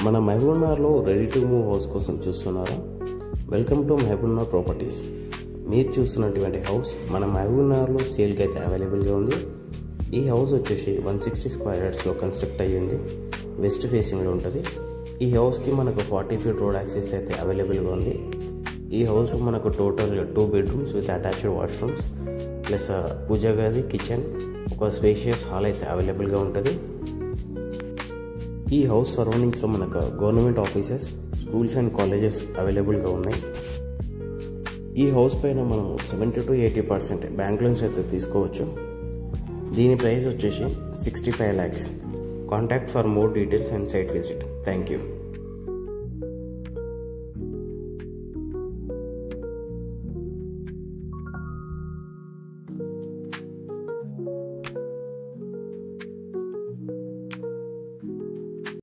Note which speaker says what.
Speaker 1: మన మహబూబ్నగర్లో ready to move house కోసం చూస్తున్నారా? Welcome to Mahabubnagar properties. మీరు చూస్తున్నటువంటి హౌస్ మన మహబూబ్నగర్లో సేల్కి అయితే అవైలబుల్గా ఉంది. ఈ హౌస్ వచ్చేసి 160 స్క్వేర్ యార్డ్స్లో కన్స్ట్రక్ట్ అయ్యింది. వెస్ట్ ఫేసింగ్లో ఉంటుంది. ఈ హౌస్కి మనకు 40 ఫీట్ రోడ్ యాక్సెస్ అయితే అవైలబుల్గా ఉంది. ఈ హౌస్లో మనకు total 2 bedrooms with attached washrooms plus పూజా గది, కిచెన్, ఒక స్పేషియస్ హాల్ అయితే అవైలబుల్గా ఉంటుంది. ఈ హౌస్ సరౌండింగ్స్లో మనకు government offices, schools and colleges అవైలబుల్గా ఉన్నాయి. ఈ హౌస్ పైన మనము 70 to 80% బ్యాంక్ లోన్స్ అయితే తీసుకోవచ్చు. దీని ప్రైస్ వచ్చేసి 65 lakhs. Contact for more details and site visit. Thank you.